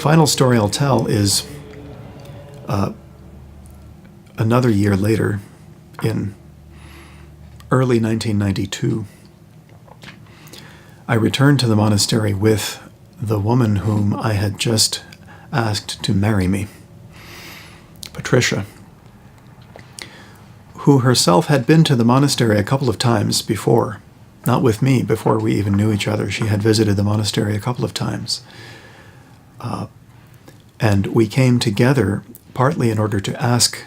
final story I'll tell is another year later, in early 1992, I returned to the monastery with the woman whom I had just asked to marry me, Patricia, who herself had been to the monastery a couple of times before. Not with me, before we even knew each other. She had visited the monastery a couple of times. And we came together partly in order to ask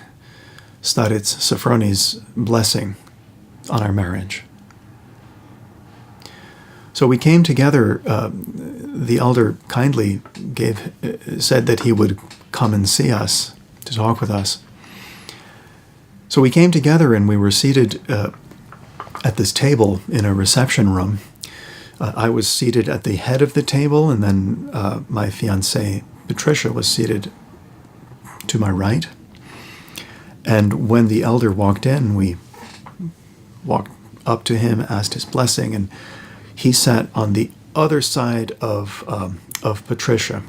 Starets Sofronie's blessing on our marriage. So we came together. The elder kindly said that he would come and see us, to talk with us. So we came together and we were seated at this table in a reception room. I was seated at the head of the table, and then my fiancée, Patricia, was seated to my right. And when the elder walked in, we walked up to him, asked his blessing, and he sat on the other side of Patricia.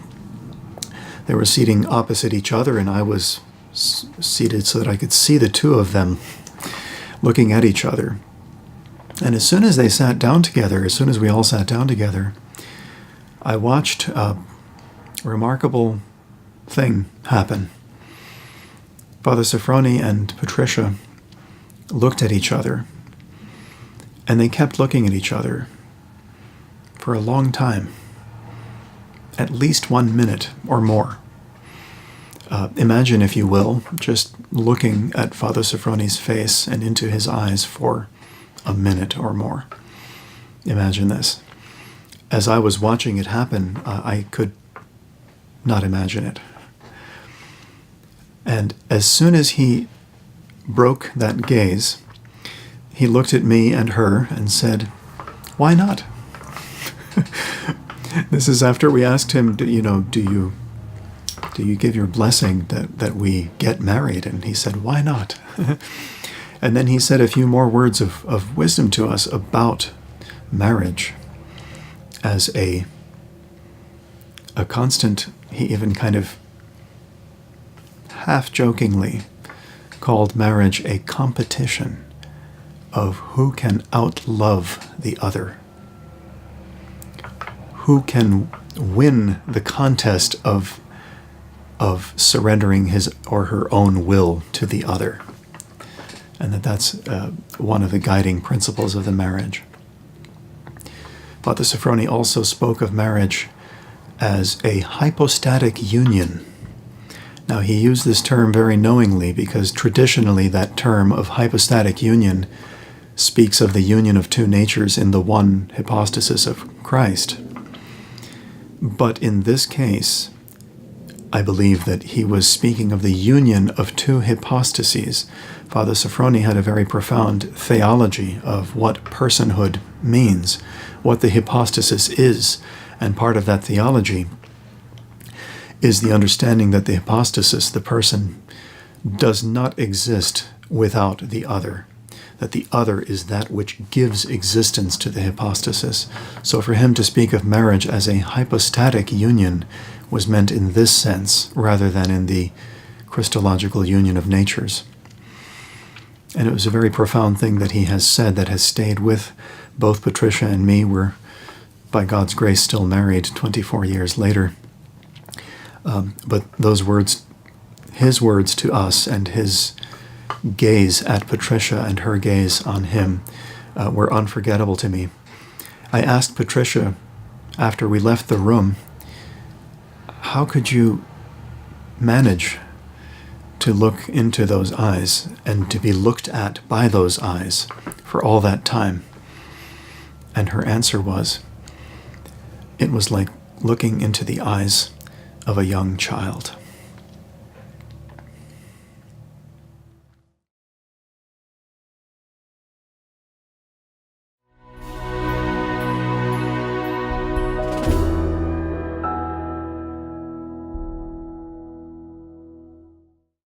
They were seating opposite each other, and I was seated so that I could see the two of them looking at each other. And as soon as they sat down together, as soon as we all sat down together, I watched a remarkable thing happen. Father Sofronie and Patricia looked at each other, and they kept looking at each other for a long time, at least 1 minute or more. Imagine, if you will, just looking at Father Sofronie's face and into his eyes for a minute or more. Imagine this. As I was watching it happen, I could not imagine it. And as soon as he broke that gaze, he looked at me and her and said, "Why not?" This is after we asked him, do you give your blessing that we get married? And he said, "Why not?" And then he said a few more words of wisdom to us about marriage as a constant. He even kind of half-jokingly called marriage a competition of who can outlove the other, who can win the contest of surrendering his or her own will to the other. And that's one of the guiding principles of the marriage. Father Sofronie also spoke of marriage as a hypostatic union. Now, he used this term very knowingly because traditionally that term of hypostatic union speaks of the union of two natures in the one hypostasis of Christ. But in this case, I believe that he was speaking of the union of two hypostases. Father Sofronie had a very profound theology of what personhood means, what the hypostasis is, and part of that theology is the understanding that the hypostasis, the person, does not exist without the other, that the other is that which gives existence to the hypostasis. So for him to speak of marriage as a hypostatic union was meant in this sense rather than in the Christological union of natures. And it was a very profound thing that he has said that has stayed with both Patricia and me. We're, by God's grace, still married 24 years later. But those words, his words to us and his gaze at Patricia and her gaze on him were unforgettable to me. I asked Patricia after we left the room, "How could you manage to look into those eyes and to be looked at by those eyes for all that time?" And her answer was, "It was like looking into the eyes of a young child."